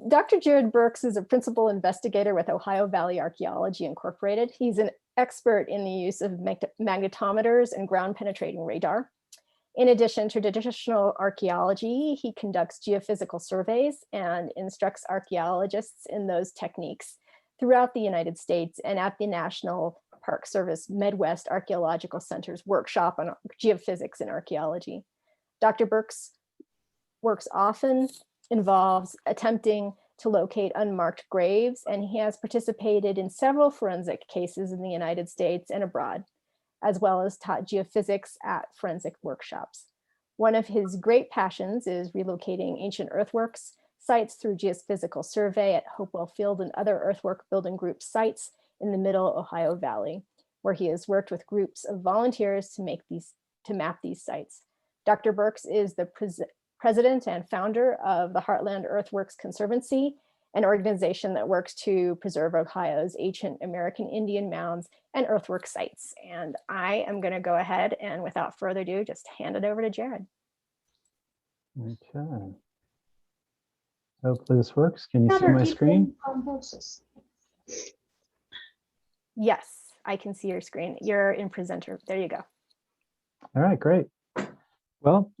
Dr. Jarrod Burks is a principal investigator with Ohio Valley Archaeology Incorporated. He's an expert in the use of magnetometers and ground penetrating radar. In addition to traditional archaeology, he conducts geophysical surveys and instructs archaeologists in those techniques throughout the United States and at the National Park Service Midwest Archaeological Center's workshop on geophysics and archaeology. Dr. Burks' works often involves attempting to locate unmarked graves, and he has participated in several forensic cases in the United States and abroad, as well as taught geophysics at forensic workshops. One of his great passions is relocating ancient earthworks sites through geophysical survey at Hopewell Field and other earthwork building group sites in the Middle Ohio Valley, where he has worked with groups of volunteers to map these sites. Dr. Burks is the president and founder of the Heartland Earthworks Conservancy, an organization that works to preserve Ohio's ancient American Indian mounds and earthwork sites. And I am going to go ahead and without further ado, just hand it over to Jarrod. Okay. Hopefully this works. Can you see my screen? Yes, I can see your screen. You're in presenter. There you go. All right, great. Well,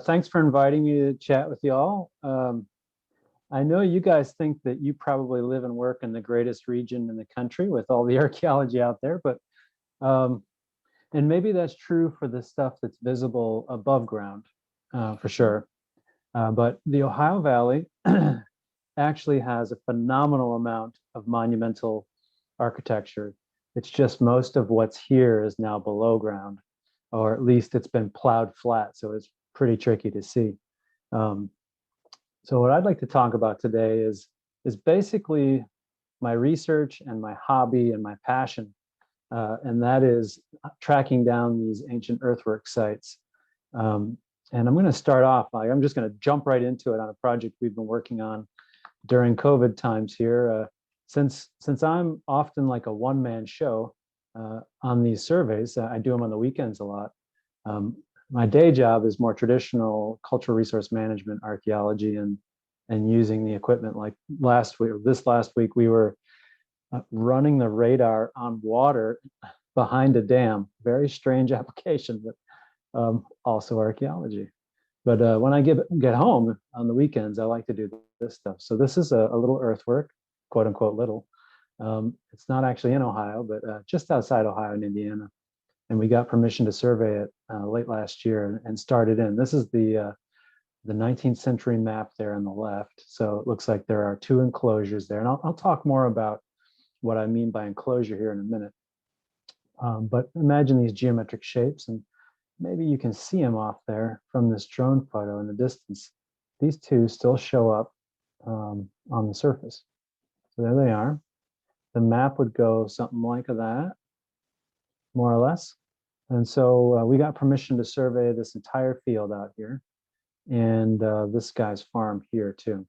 thanks for inviting me to chat with you all. I know you guys think that you probably live and work in the greatest region in the country with all the archaeology out there, but and maybe that's true for the stuff that's visible above ground, for sure. But the Ohio Valley actually has a phenomenal amount of monumental architecture. It's just most of what's here is now below ground, or at least it's been plowed flat, so it's pretty tricky to see. So what I'd like to talk about today is basically my research and my hobby and my passion, and that is tracking down these ancient earthwork sites. And I'm going to start off, I'm just going to jump right into it on a project we've been working on during COVID times here. Since I'm often like a one-man show on these surveys, I do them on the weekends a lot. My day job is more traditional cultural resource management, archaeology, and using the equipment. Like this last week, we were running the radar on water behind a dam. Very strange application, but also archaeology. But when I get home on the weekends, I like to do this stuff. So this is a little earthwork, quote unquote little. It's not actually in Ohio, but just outside Ohio in Indiana. And we got permission to survey it late last year and started in. This is the 19th century map there on the left. So it looks like there are two enclosures there. And I'll talk more about what I mean by enclosure here in a minute. But imagine these geometric shapes, and maybe you can see them off there from this drone photo in the distance. These two still show up on the surface. So there they are. The map would go something like that, more or less. And so we got permission to survey this entire field out here, and this guy's farm here too.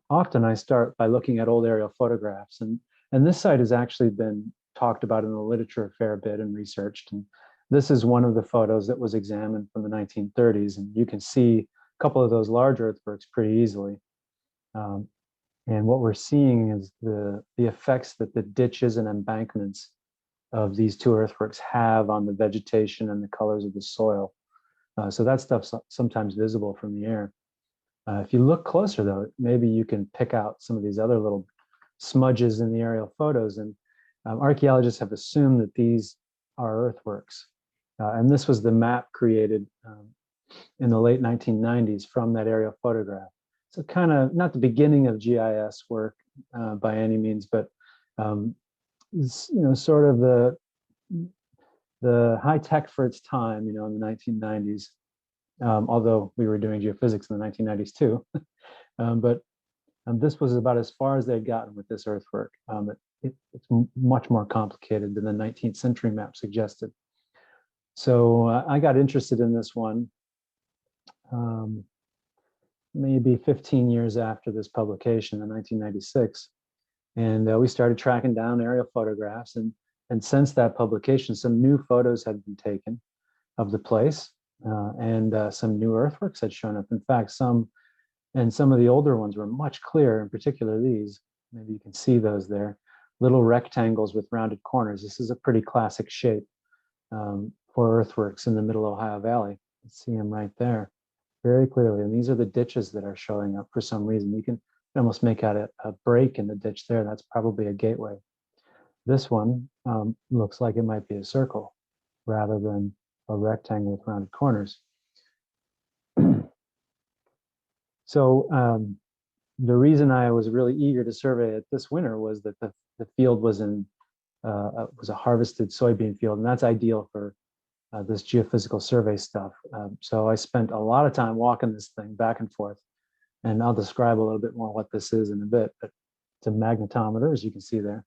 Often I start by looking at old aerial photographs, and this site has actually been talked about in the literature a fair bit and researched. And this is one of the photos that was examined from the 1930s, and you can see a couple of those large earthworks pretty easily. And what we're seeing is the effects that the ditches and embankments of these two earthworks have on the vegetation and the colors of the soil. So that stuff's sometimes visible from the air. If you look closer, though, maybe you can pick out some of these other little smudges in the aerial photos. And archaeologists have assumed that these are earthworks. And this was the map created in the late 1990s from that aerial photograph. So kind of not the beginning of GIS work by any means, but sort of the high tech for its time, in the 1990s. Although we were doing geophysics in the 1990s too, but this was about as far as they'd gotten with this earthwork. It's much more complicated than the 19th century map suggested. So I got interested in this one maybe 15 years after this publication in 1996. And we started tracking down aerial photographs. And since that publication, some new photos had been taken of the place. and some new earthworks had shown up. In fact, some of the older ones were much clearer, in particular these. Maybe you can see those there, little rectangles with rounded corners. This is a pretty classic shape for earthworks in the Middle Ohio Valley. You see them right there very clearly. And these are the ditches that are showing up for some reason. You can almost make out a break in the ditch there. That's probably a gateway. This one looks like it might be a circle rather than a rectangle with rounded corners. So the reason I was really eager to survey it this winter was that the field was was a harvested soybean field, and that's ideal for this geophysical survey stuff. So I spent a lot of time walking this thing back and forth, and I'll describe a little bit more what this is in a bit. But it's a magnetometer, as you can see there.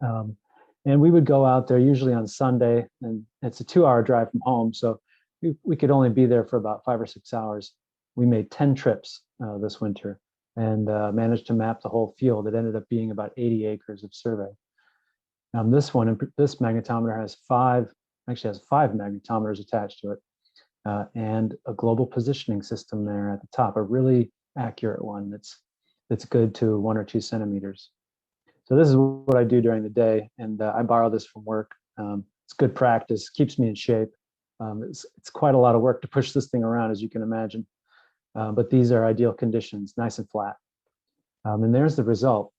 And we would go out there usually on Sunday, and it's a 2-hour drive from home, so we could only be there for about 5 or 6 hours. We made 10 trips this winter and managed to map the whole field. It ended up being about 80 acres of survey. This magnetometer has five magnetometers attached to it, and a global positioning system there at the top, a really accurate one that's good to 1 or 2 centimeters. So this is what I do during the day, and I borrow this from work. It's good practice, keeps me in shape. It's quite a lot of work to push this thing around, as you can imagine. But these are ideal conditions, nice and flat. And there's the result.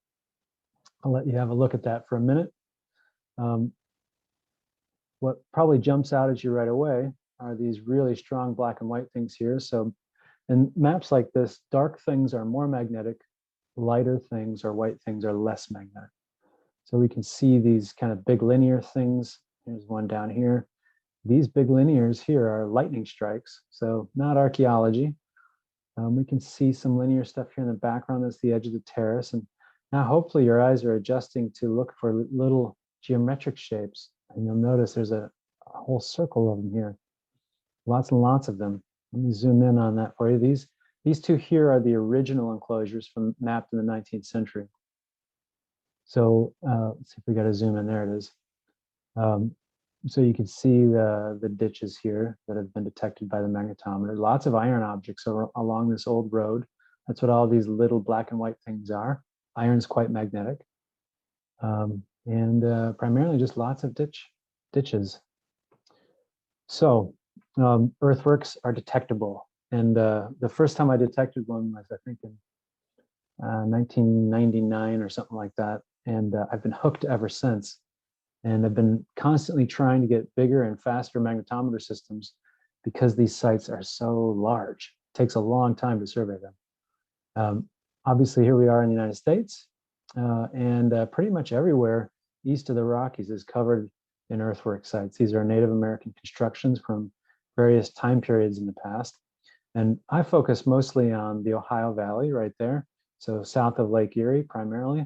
I'll let you have a look at that for a minute. What probably jumps out at you right away are these really strong black and white things here. So in maps like this, dark things are more magnetic, lighter things or white things are less magnetic. So we can see these kind of big linear things. Here's one down here. These big linears here are lightning strikes, so not archaeology. We can see some linear stuff here in the background. That's the edge of the terrace. And now hopefully your eyes are adjusting to look for little geometric shapes. And you'll notice there's a whole circle of them here. Lots and lots of them. Let me zoom in on that for you. These two here are the original enclosures mapped in the 19th century. So let's see if we got to zoom in. There it is. So you can see the ditches here that have been detected by the magnetometer. Lots of iron objects along this old road. That's what all these little black and white things are. Iron's quite magnetic. And primarily just lots of ditches. So earthworks are detectable. And the first time I detected one was, I think, in 1999 or something like that. And I've been hooked ever since. And I've been constantly trying to get bigger and faster magnetometer systems because these sites are so large. It takes a long time to survey them. Obviously, here we are in the United States, and pretty much everywhere east of the Rockies is covered in earthwork sites. These are Native American constructions from various time periods in the past. And I focus mostly on the Ohio Valley right there, so south of Lake Erie primarily.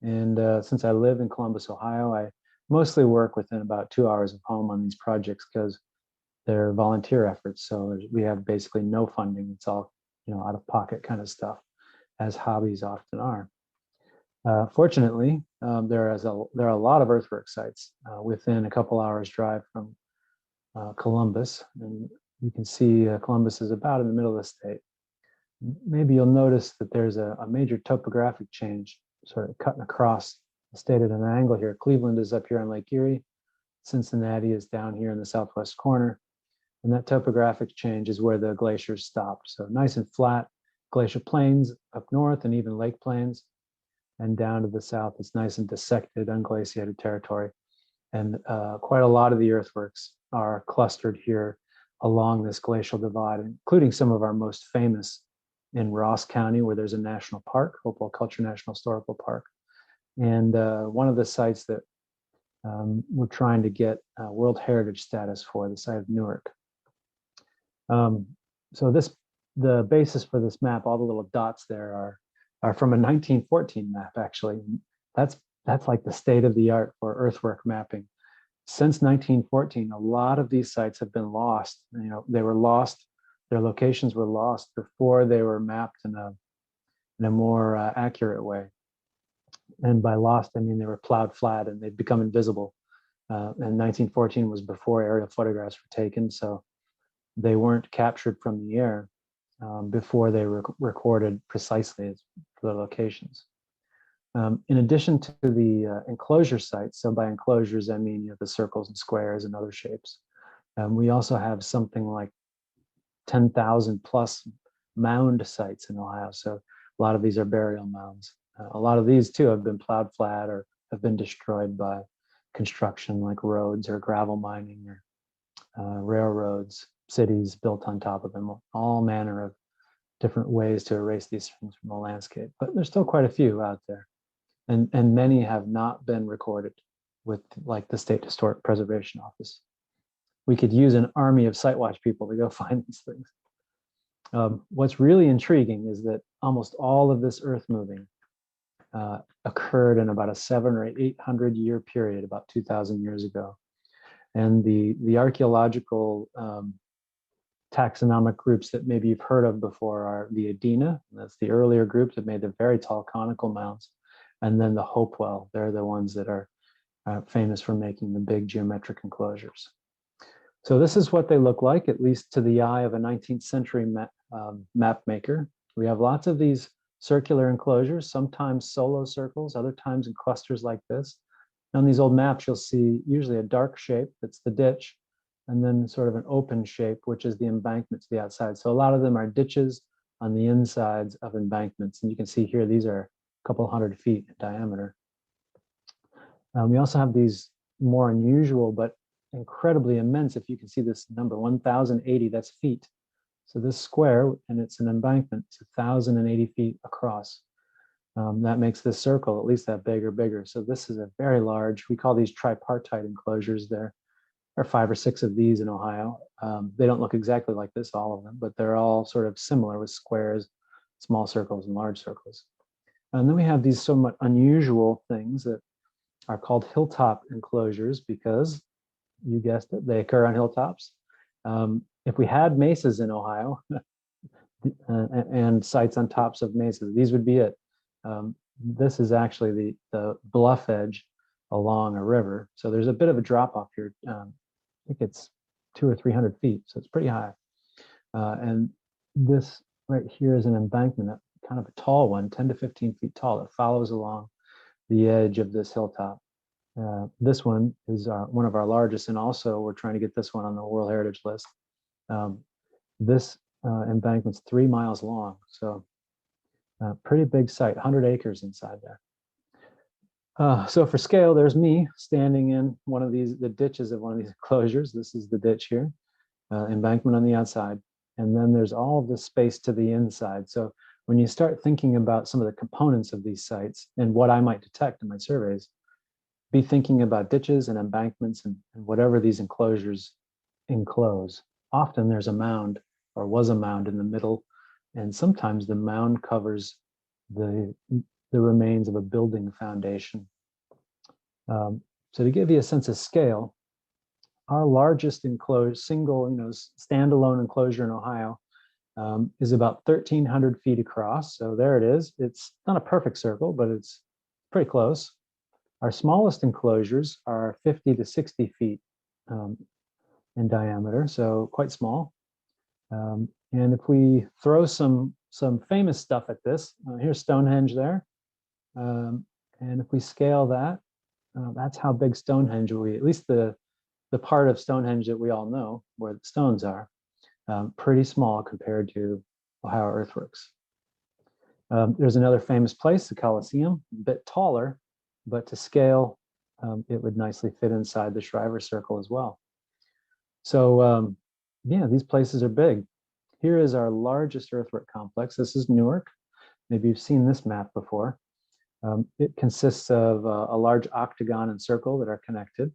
And since I live in Columbus, Ohio, I mostly work within about 2 hours of home on these projects because they're volunteer efforts. So we have basically no funding. It's all, out of pocket kind of stuff, as hobbies often are. Fortunately, there are a lot of earthwork sites within a couple hours drive from Columbus. And you can see Columbus is about in the middle of the state. Maybe you'll notice that there's a major topographic change sort of cutting across the state at an angle here. Cleveland is up here on Lake Erie. Cincinnati is down here in the southwest corner. And that topographic change is where the glaciers stopped. So nice and flat glacial plains up north and even lake plains. And down to the south, it's nice and dissected, unglaciated territory. And quite a lot of the earthworks are clustered here along this glacial divide, including some of our most famous in Ross County, where there's a national park, Hopewell Culture National Historical Park. And one of the sites that we're trying to get World Heritage status for, the site of Newark. So the basis for this map, all the little dots there are from a 1914 map, actually. That's like the state of the art for earthwork mapping. Since 1914, a lot of these sites have been lost. They were lost, their locations were lost before they were mapped in a more accurate way. And by lost, I mean they were plowed flat and they'd become invisible. And 1914 was before aerial photographs were taken. So they weren't captured from the air before they were recorded precisely for the locations. In addition to the enclosure sites, so by enclosures, I mean the circles and squares and other shapes, we also have something like 10,000 plus mound sites in Ohio. So a lot of these are burial mounds. A lot of these too have been plowed flat or have been destroyed by construction like roads or gravel mining or railroads, cities built on top of them, all manner of different ways to erase these things from the landscape. But there's still quite a few out there. And many have not been recorded with like the State Historic Preservation Office. We could use an army of site watch people to go find these things. What's really intriguing is that almost all of this earth moving occurred in about a 700 or 800 year period, about 2,000 years ago. And the archaeological taxonomic groups that maybe you've heard of before are the Adena, that's the earlier group that made the very tall conical mounds, and then the Hopewell, they're the ones that are famous for making the big geometric enclosures. So this is what they look like, at least to the eye of a 19th century map maker. We have lots of these circular enclosures, sometimes solo circles, other times in clusters like this. On these old maps, you'll see usually a dark shape, that's the ditch, and then sort of an open shape, which is the embankment to the outside. So a lot of them are ditches on the insides of embankments. And you can see here, these are a couple hundred feet in diameter. We also have these more unusual, but incredibly immense. If you can see this number, 1,080, that's feet. So this square, and it's an embankment, it's 1,080 feet across. That makes this circle at least that big or bigger. So this is a very large, we call these tripartite enclosures. There are 5 or 6 of these in Ohio. They don't look exactly like this, all of them, but they're all sort of similar with squares, small circles and large circles. And then we have these somewhat unusual things that are called hilltop enclosures because, you guessed it, they occur on hilltops. If we had mesas in Ohio and sites on tops of mesas, these would be it. This is actually the bluff edge along a river. So there's a bit of a drop off here. I think it's 200 or 300 feet, so it's pretty high. And this right here is an embankment, kind of a tall one, 10 to 15 feet tall, that follows along the edge of this hilltop. This one is one of our largest, and also we're trying to get this one on the World Heritage List. This embankment's 3 miles long, so pretty big site, 100 acres inside there. So for scale, there's me standing in one of these, the ditches of one of these enclosures. This is the ditch here, embankment on the outside, and then there's all of the space to the inside. So when you start thinking about some of the components of these sites and what I might detect in my surveys, be thinking about ditches and embankments and whatever these enclosures enclose. Often there's a mound or was a mound in the middle, and sometimes the mound covers the remains of a building foundation. So to give you a sense of scale, our largest enclosed single, standalone enclosure in Ohio is about 1,300 feet across. So there it is. It's not a perfect circle, but it's pretty close. Our smallest enclosures are 50 to 60 feet in diameter, so quite small. And if we throw some famous stuff at this, here's Stonehenge there. And if we scale that, that's how big Stonehenge will be, at least the part of Stonehenge that we all know, where the stones are, pretty small compared to Ohio Earthworks. There's another famous place, the Colosseum, a bit taller, but to scale, it would nicely fit inside the Shriver Circle as well. So yeah, these places are big. Here is our largest earthwork complex. This is Newark. Maybe you've seen this map before. It consists of a large octagon and circle that are connected.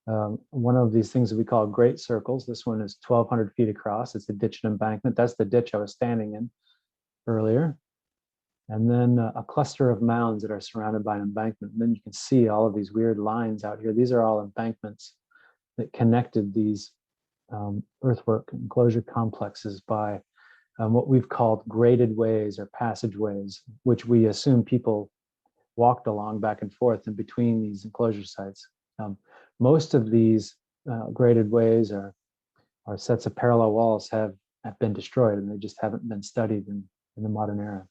One of these things that we call great circles. This one is 1,200 feet across. It's a ditch and embankment. That's the ditch I was standing in earlier. And then a cluster of mounds that are surrounded by an embankment. And then you can see all of these weird lines out here. These are all embankments that connected these earthwork enclosure complexes by what we've called graded ways or passageways, which we assume people walked along back and forth in between these enclosure sites. Most of these graded ways are or sets of parallel walls have been destroyed, and they just haven't been studied in the modern era.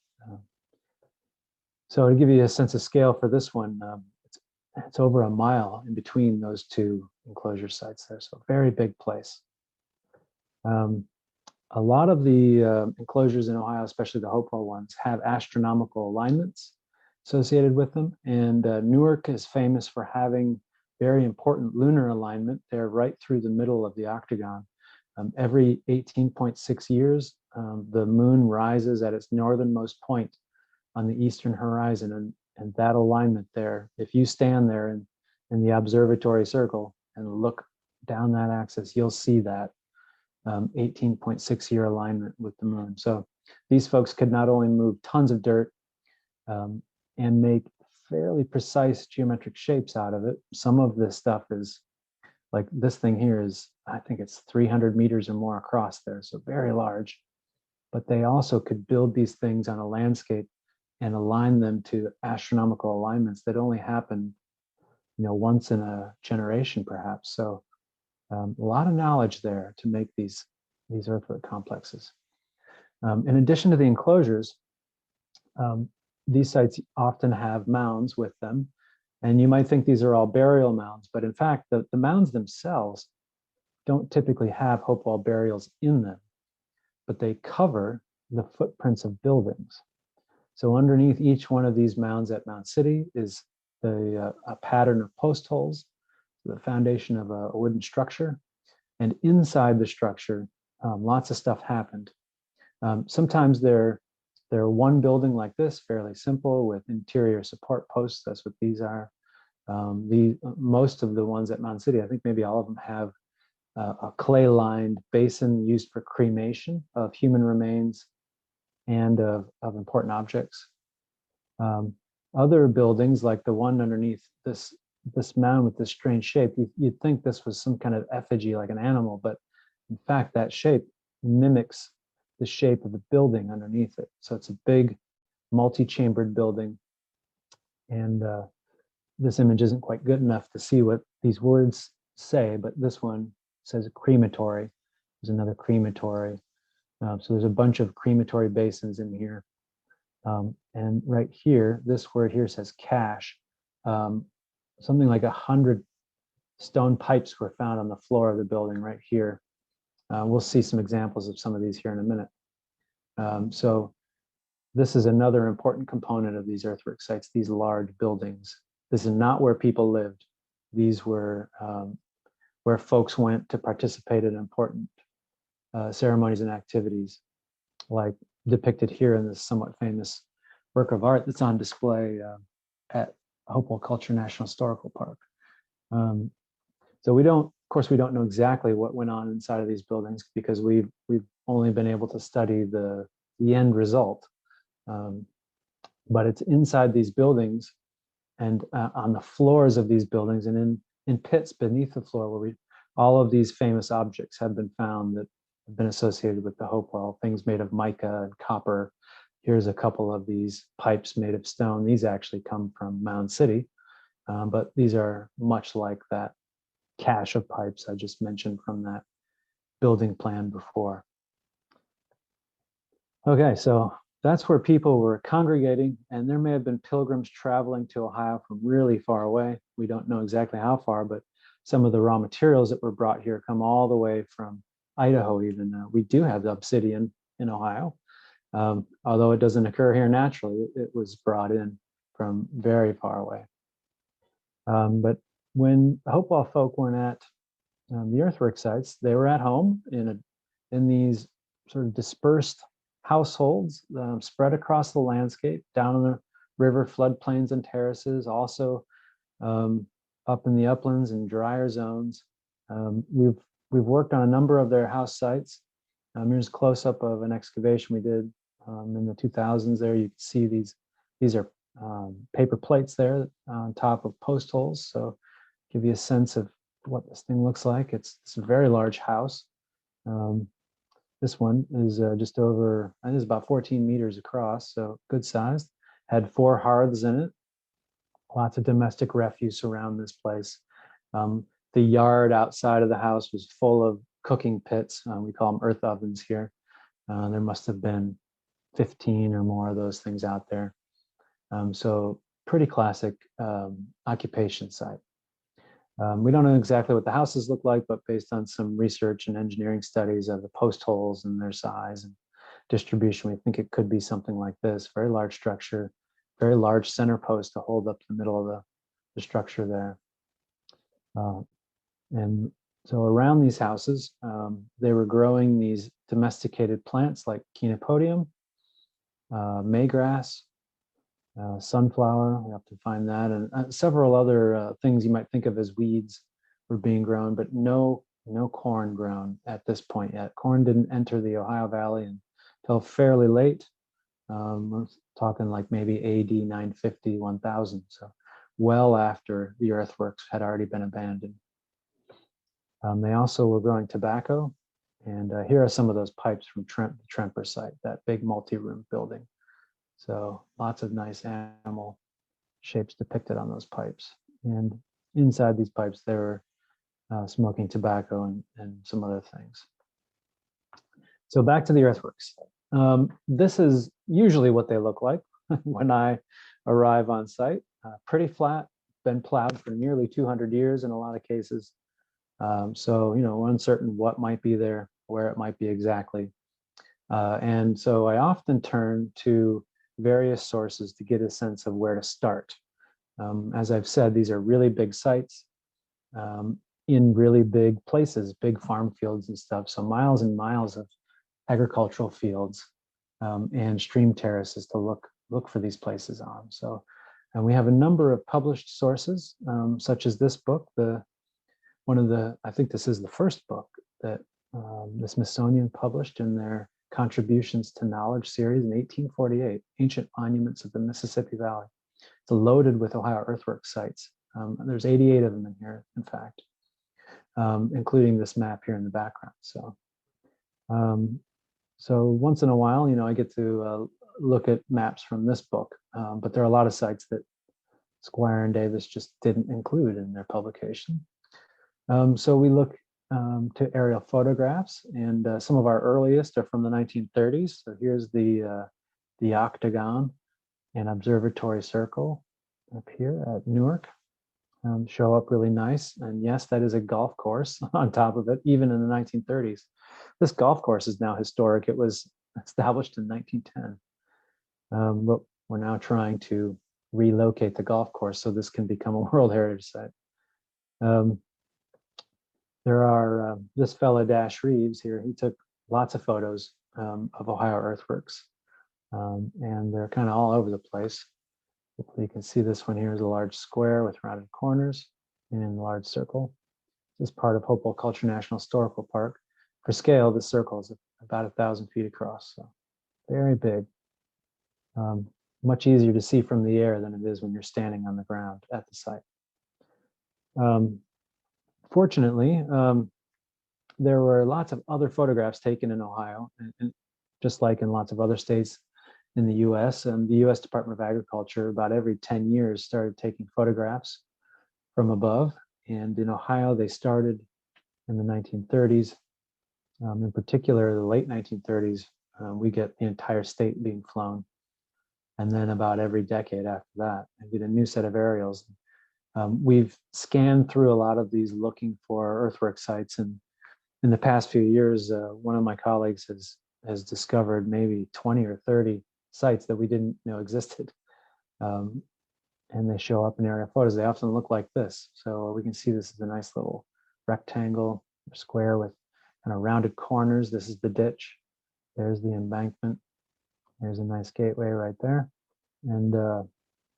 So to give you a sense of scale for this one, it's over a mile in between those two enclosure sites there, so very big place. A lot of the enclosures in Ohio, especially the Hopewell ones, have astronomical alignments associated with them. And Newark is famous for having very important lunar alignment there right through the middle of the octagon. Every 18.6 years, the moon rises at its northernmost point on the eastern horizon. And that alignment there, if you stand there in the observatory circle and look down that axis, you'll see that 18.6-year alignment with the moon. So these folks could not only move tons of dirt and make fairly precise geometric shapes out of it. Some of this stuff is like this thing here is, I think it's 300 meters or more across there, so very large. But they also could build these things on a landscape and align them to astronomical alignments that only happen, once in a generation, perhaps. So a lot of knowledge there to make these earthwork complexes. In addition to the enclosures, these sites often have mounds with them. And you might think these are all burial mounds, but in fact, the mounds themselves don't typically have Hopewell burials in them, but they cover the footprints of buildings. So underneath each one of these mounds at Mound City is a pattern of post holes, the foundation of a wooden structure. And inside the structure, lots of stuff happened. Sometimes they're one building like this, fairly simple with interior support posts. That's what these are. Most of the ones at Mound City, I think maybe all of them have a clay-lined basin used for cremation of human remains and of important objects. Other buildings, like the one underneath this mound with this strange shape, you'd think this was some kind of effigy, like an animal, but in fact, that shape mimics the shape of the building underneath it. So it's a big, multi-chambered building. And this image isn't quite good enough to see what these words say, but this one says crematory. There's another crematory. So there's a bunch of crematory basins in here. And right here, this word here says cache. Something like 100 stone pipes were found on the floor of the building right here. We'll see some examples of some of these here in a minute. So this is another important component of these earthwork sites, these large buildings. This is not where people lived. These were where folks went to participate in important ceremonies and activities, like depicted here in this somewhat famous work of art that's on display at Hopewell Culture National Historical Park. So we don't know exactly what went on inside of these buildings because we've only been able to study the end result. But it's inside these buildings and on the floors of these buildings and in pits beneath the floor where all of these famous objects have been found that have been associated with the Hopewell, things made of mica and copper. Here's a couple of these pipes made of stone. These actually come from Mound City, but these are much like that cache of pipes I just mentioned from that building plan before. Okay, so that's where people were congregating, and there may have been pilgrims traveling to Ohio from really far away. We don't know exactly how far, but some of the raw materials that were brought here come all the way from Idaho even. We do have the obsidian in Ohio, although it doesn't occur here naturally. It was brought in from very far away. But when the Hopewell folk weren't at the earthwork sites, they were at home in these sort of dispersed households spread across the landscape, down in the river floodplains and terraces, also up in the uplands and drier zones. We've worked on a number of their house sites. Here's a close-up of an excavation we did in the 2000s. There you can see these are paper plates there on top of post holes. So give you a sense of what this thing looks like. It's a very large house. This one is just over, I think it's about 14 meters across, so good sized. Had 4 hearths in it. Lots of domestic refuse around this place. The yard outside of the house was full of cooking pits. We call them earth ovens here. There must have been 15 or more of those things out there. So pretty classic occupation site. We don't know exactly what the houses look like, but based on some research and engineering studies of the post holes and their size and distribution, we think it could be something like this. Very large structure, very large center post to hold up the middle of the structure there. And so around these houses, they were growing these domesticated plants like chenopodium, maygrass, sunflower, we have to find that, and several other things you might think of as weeds were being grown, but no corn grown at this point yet. Corn didn't enter the Ohio Valley until fairly late. We're talking like maybe AD 950, 1000, so well after the earthworks had already been abandoned. They also were growing tobacco, and here are some of those pipes from the Tremper site, that big multi-room building. So lots of nice animal shapes depicted on those pipes. And inside these pipes, they were smoking tobacco and some other things. So back to the earthworks. This is usually what they look like when I arrive on site. Pretty flat, been plowed for nearly 200 years in a lot of cases. So, we're uncertain what might be there, where it might be exactly. And so I often turn to various sources to get a sense of where to start. As I've said, these are really big sites in really big places, big farm fields and stuff. So miles and miles of agricultural fields and stream terraces to look for these places on. So, and we have a number of published sources, such as this book. I think this is the first book that the Smithsonian published in their Contributions to Knowledge series in 1848, Ancient Monuments of the Mississippi Valley. It's loaded with Ohio earthwork sites. There's 88 of them in here, in fact, including this map here in the background. So, so once in a while, I get to look at maps from this book, but there are a lot of sites that Squire and Davis just didn't include in their publication. So we look to aerial photographs, and some of our earliest are from the 1930s. So here's the octagon and observatory circle up here at Newark. Show up really nice, and yes, that is a golf course on top of it, even in the 1930s. This golf course is now historic. It was established in 1910, but we're now trying to relocate the golf course so this can become a World Heritage Site. There are this fella, Dash Reeves here. He took lots of photos of Ohio earthworks, and they're kind of all over the place. Hopefully you can see this one here is a large square with rounded corners and a large circle. This is part of Hopewell Culture National Historical Park. For scale, this circle is about 1,000 feet across, so very big. Much easier to see from the air than it is when you're standing on the ground at the site. Fortunately, there were lots of other photographs taken in Ohio, and just like in lots of other states in the US, and the US Department of Agriculture about every 10 years started taking photographs from above. And in Ohio, they started in the 1930s. In particular, the late 1930s, we get the entire state being flown. And then about every decade after that, I get a new set of aerials. We've scanned through a lot of these looking for earthwork sites, and in the past few years, one of my colleagues has discovered maybe 20 or 30 sites that we didn't know existed, and they show up in aerial photos. They often look like this, so we can see this is a nice little rectangle or square with kind of rounded corners. This is the ditch. There's the embankment. There's a nice gateway right there, and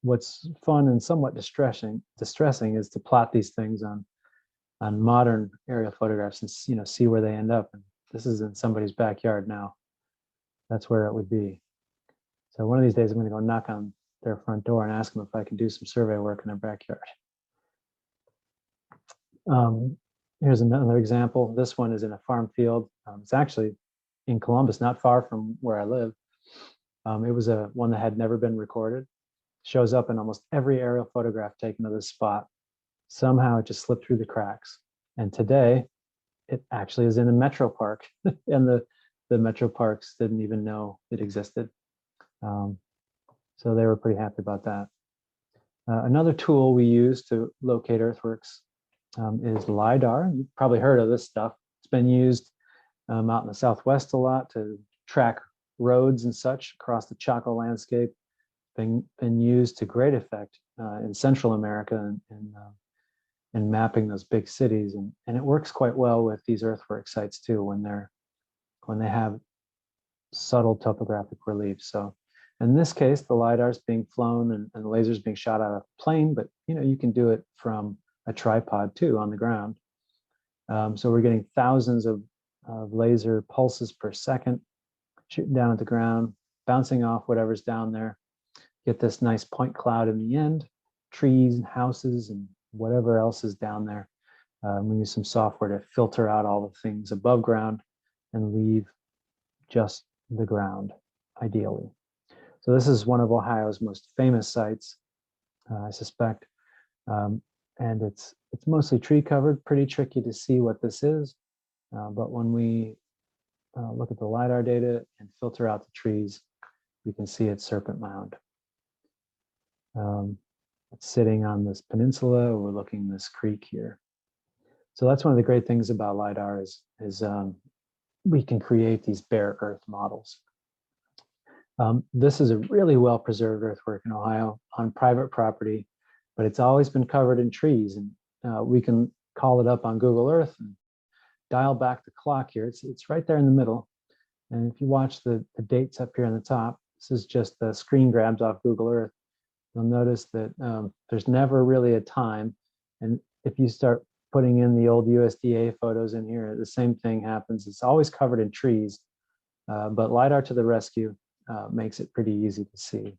what's fun and somewhat distressing is to plot these things on modern aerial photographs and see where they end up. And this is in somebody's backyard now. That's where it would be. So one of these days I'm going to go knock on their front door and ask them if I can do some survey work in their backyard. Here's another example. This one is in a farm field. It's actually in Columbus, not far from where I live. It was one that had never been recorded. Shows up in almost every aerial photograph taken of this spot. Somehow it just slipped through the cracks. And today, it actually is in a metro park, and the metro parks didn't even know it existed. So they were pretty happy about that. Another tool we use to locate earthworks is LiDAR. You've probably heard of this stuff. It's been used out in the Southwest a lot to track roads and such across the Chaco landscape. Been used to great effect in Central America and mapping those big cities, and it works quite well with these earthwork sites too when they have subtle topographic relief. So in this case, the LiDAR is being flown and the lasers being shot out of a plane, but you can do it from a tripod too on the ground. So we're getting thousands of laser pulses per second, shooting down at the ground, bouncing off whatever's down there. Get this nice point cloud in the end, trees and houses and whatever else is down there. We use some software to filter out all the things above ground and leave just the ground, ideally. So this is one of Ohio's most famous sites, I suspect. And it's mostly tree covered, pretty tricky to see what this is. But when we look at the LiDAR data and filter out the trees, we can see it's Serpent Mound. It's sitting on this peninsula overlooking this creek here. So that's one of the great things about LiDAR is we can create these bare earth models. This is a really well-preserved earthwork in Ohio on private property, but it's always been covered in trees. And we can call it up on Google Earth and dial back the clock here. It's right there in the middle. And if you watch the dates up here on the top, this is just the screen grabs off Google Earth. You'll notice that there's never really a time. And if you start putting in the old USDA photos in here, the same thing happens. It's always covered in trees, but LiDAR to the rescue makes it pretty easy to see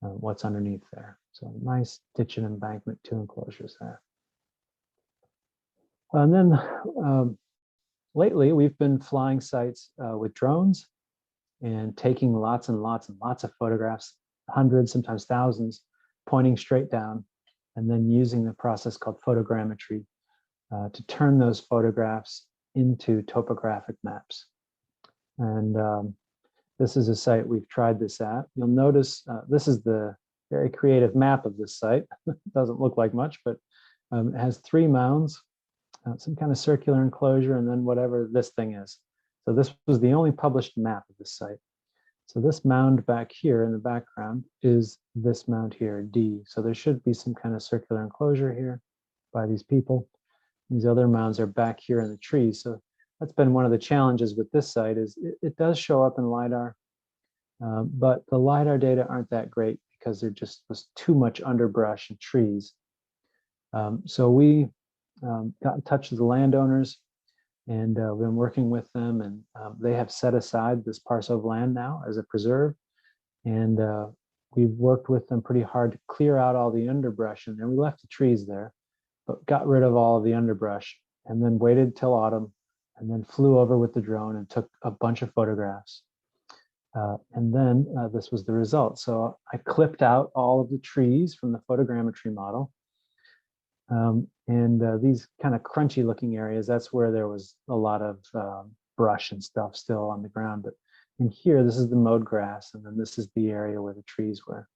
what's underneath there. So nice ditch and embankment, 2 enclosures there. And then lately we've been flying sites with drones and taking lots and lots and lots of photographs, hundreds, sometimes thousands, pointing straight down, and then using the process called photogrammetry to turn those photographs into topographic maps. And this is a site we've tried this at. You'll notice this is the very creative map of this site. It doesn't look like much, but it has 3 mounds, some kind of circular enclosure, and then whatever this thing is. So this was the only published map of this site. So this mound back here in the background is this mound here, D. So there should be some kind of circular enclosure here by these people. These other mounds are back here in the trees. So that's been one of the challenges with this site is it does show up in LiDAR, but the LiDAR data aren't that great because there just was too much underbrush and trees. So we got in touch with the landowners and we've been working with them, and they have set aside this parcel of land now as a preserve. And we've worked with them pretty hard to clear out all the underbrush, and then we left the trees there, but got rid of all of the underbrush and then waited till autumn and then flew over with the drone and took a bunch of photographs. And then this was the result. So I clipped out all of the trees from the photogrammetry model. These kind of crunchy looking areas, that's where there was a lot of brush and stuff still on the ground. But in here, this is the mowed grass, and then this is the area where the trees were.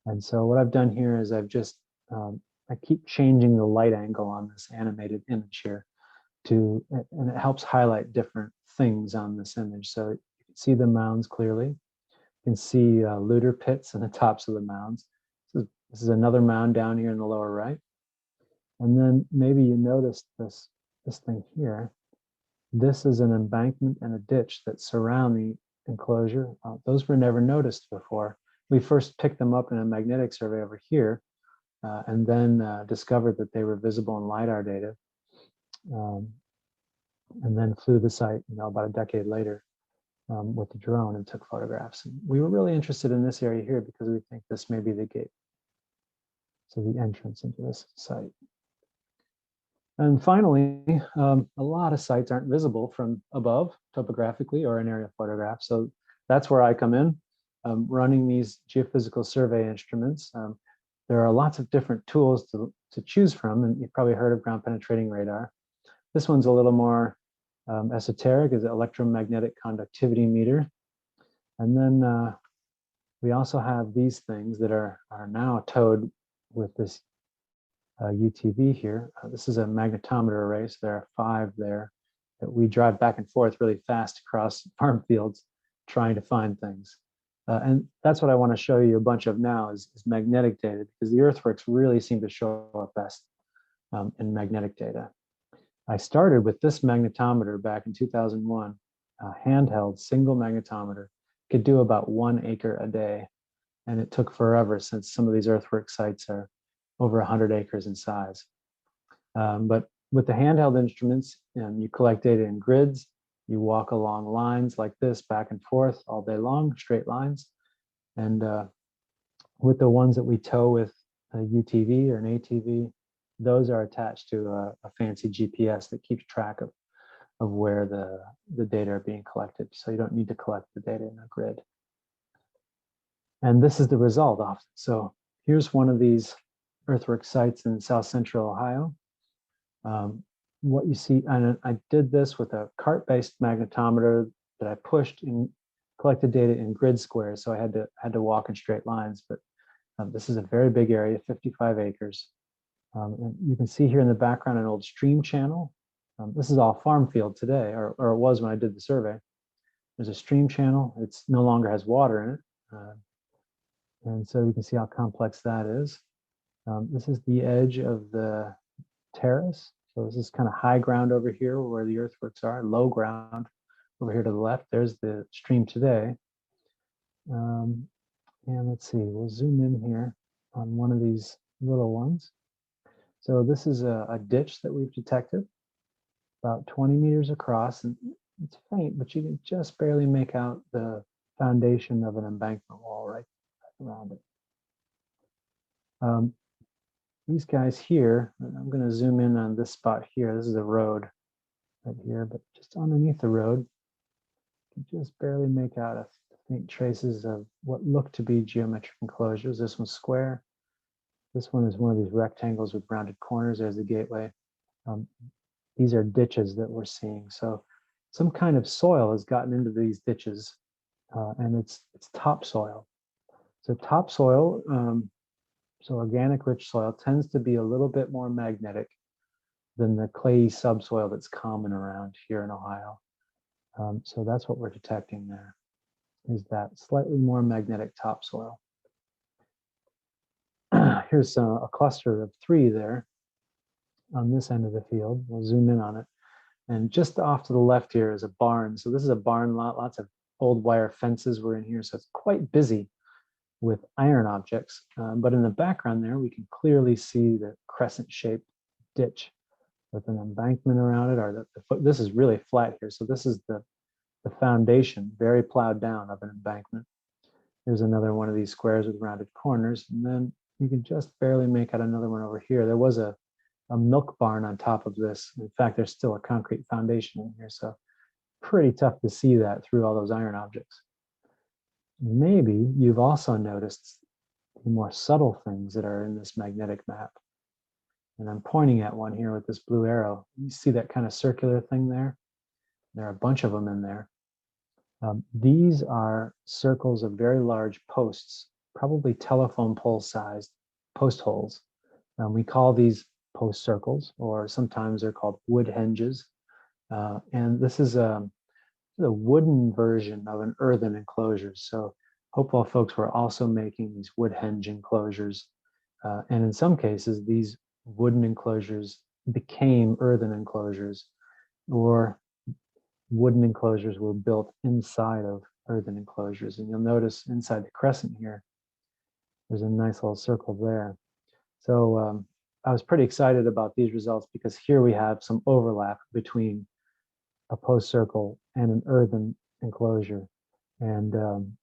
And so what I've done here is I've just, I keep changing the light angle on this animated image here and it helps highlight different things on this image. So you can see the mounds clearly. You can see looter pits in the tops of the mounds. This is another mound down here in the lower right. And then maybe you noticed this thing here. This is an embankment and a ditch that surround the enclosure. Those were never noticed before. We first picked them up in a magnetic survey over here, and then discovered that they were visible in LiDAR data, and then flew the site, about a decade later with the drone and took photographs. And we were really interested in this area here because we think this may be the gate, so the entrance into this site. And finally, a lot of sites aren't visible from above topographically or in aerial photographs. So that's where I come in, running these geophysical survey instruments. There are lots of different tools to choose from, and you've probably heard of ground penetrating radar. This one's a little more esoteric, is an electromagnetic conductivity meter. And then we also have these things that are now towed with this UTV here. This is a magnetometer array, so there are 5 there that we drive back and forth really fast across farm fields trying to find things. And that's what I want to show you a bunch of now is magnetic data, because the Earthworks really seem to show up best in magnetic data. I started with this magnetometer back in 2001, a handheld single magnetometer, could do about 1 acre a day. And it took forever since some of these earthwork sites are over 100 acres in size. But with the handheld instruments, you collect data in grids, you walk along lines like this back and forth all day long, straight lines. And with the ones that we tow with a UTV or an ATV, those are attached to a fancy GPS that keeps track of where the data are being collected. So you don't need to collect the data in a grid. And this is the result often. So here's one of these earthwork sites in South Central Ohio. What you see, and I did this with a cart-based magnetometer that I pushed and collected data in grid squares. So I had to walk in straight lines, but this is a very big area, 55 acres. And you can see here in the background an old stream channel. This is all farm field today, or it was when I did the survey. There's a stream channel. It's no longer has water in it. And so you can see how complex that is. This is the edge of the terrace. So this is kind of high ground over here where the earthworks are, low ground over here to the left. There's the stream today. And let's see, we'll zoom in here on one of these little ones. So this is a ditch that we've detected, about 20 meters across, and it's faint, but you can just barely make out the foundation of an embankment wall right around it. These guys here, I'm going to zoom in on this spot here. This is a road right here, but just underneath the road, you can just barely make out faint traces of what look to be geometric enclosures. This one's square. This one is one of these rectangles with rounded corners. There's the gateway. These are ditches that we're seeing. So some kind of soil has gotten into these ditches, and it's topsoil. So topsoil, so organic rich soil, tends to be a little bit more magnetic than the clayey subsoil that's common around here in Ohio. So that's what we're detecting there, is that slightly more magnetic topsoil. Here's a cluster of 3 there on this end of the field. We'll zoom in on it. And just off to the left here is a barn. So this is a barn lot, lots of old wire fences were in here. So it's quite busy with iron objects. But in the background there, we can clearly see the crescent-shaped ditch with an embankment around it. Or this is really flat here. So this is the foundation, very plowed down of an embankment. There's another one of these squares with rounded corners. And then you can just barely make out another one over here. There was a milk barn on top of this. In fact, there's still a concrete foundation in here. So pretty tough to see that through all those iron objects. Maybe you've also noticed the more subtle things that are in this magnetic map. And I'm pointing at one here with this blue arrow. You see that kind of circular thing there? There are a bunch of them in there. These are circles of very large posts, probably telephone pole sized post holes. We call these post circles, or sometimes they're called Woodhenges. And this is a wooden version of an earthen enclosure. So Hopewell folks were also making these Woodhenge enclosures. And in some cases, these wooden enclosures became earthen enclosures, or wooden enclosures were built inside of earthen enclosures. And you'll notice inside the crescent here, there's a nice little circle there. So I was pretty excited about these results because here we have some overlap between a post circle and an earthen enclosure. And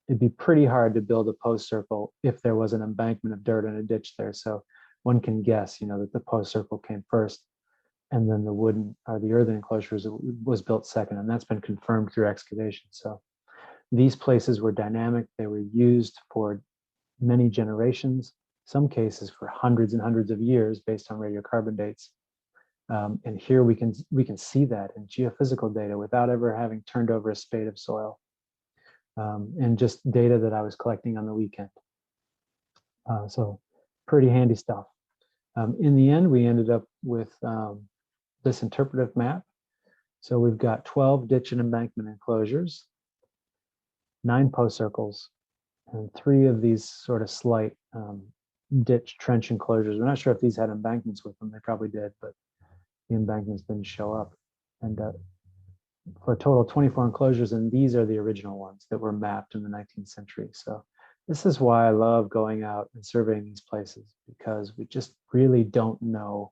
it'd be pretty hard to build a post circle if there was an embankment of dirt and a ditch there. So one can guess, that the post circle came first, and then the wooden or the earthen enclosures was built second, and that's been confirmed through excavation. So these places were dynamic. They were used for many generations, some cases for hundreds and hundreds of years based on radiocarbon dates. And here we can see that in geophysical data without ever having turned over a spade of soil, and just data that I was collecting on the weekend. So pretty handy stuff. In the end, we ended up with this interpretive map. So we've got 12 ditch and embankment enclosures, 9 post circles, and 3 of these sort of slight ditch trench enclosures. We're not sure if these had embankments with them. They probably did, but the embankments didn't show up. And for a total of 24 enclosures, and these are the original ones that were mapped in the 19th century. So this is why I love going out and surveying these places, because we just really don't know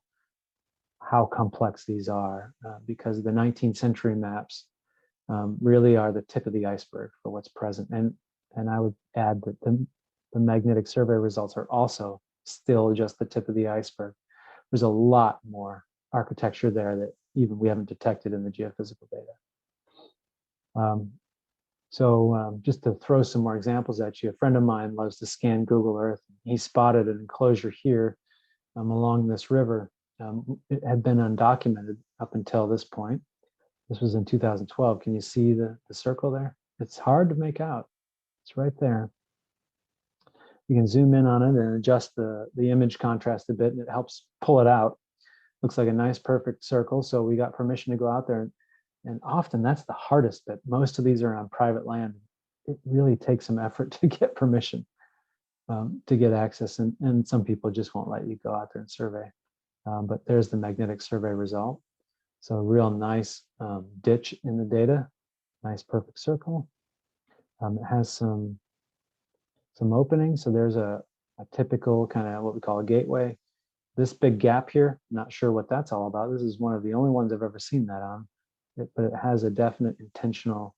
how complex these are, because the 19th century maps really are the tip of the iceberg for what's present. And I would add that the magnetic survey results are also still just the tip of the iceberg. There's a lot more architecture there that even we haven't detected in the geophysical data. Just to throw some more examples at you, a friend of mine loves to scan Google Earth. He spotted an enclosure here along this river. It had been undocumented up until this point. This was in 2012. Can you see the circle there? It's hard to make out. It's right there. You can zoom in on it and adjust the image contrast a bit, and it helps pull it out. Looks like a nice, perfect circle. So we got permission to go out there. And often that's the hardest bit. Most of these are on private land. It really takes some effort to get permission to get access. And some people just won't let you go out there and survey. But there's the magnetic survey result. So real nice ditch in the data, nice perfect circle. It has some openings. So there's a typical kind of what we call a gateway. This big gap here, not sure what that's all about. This is one of the only ones I've ever seen that on. But it has a definite intentional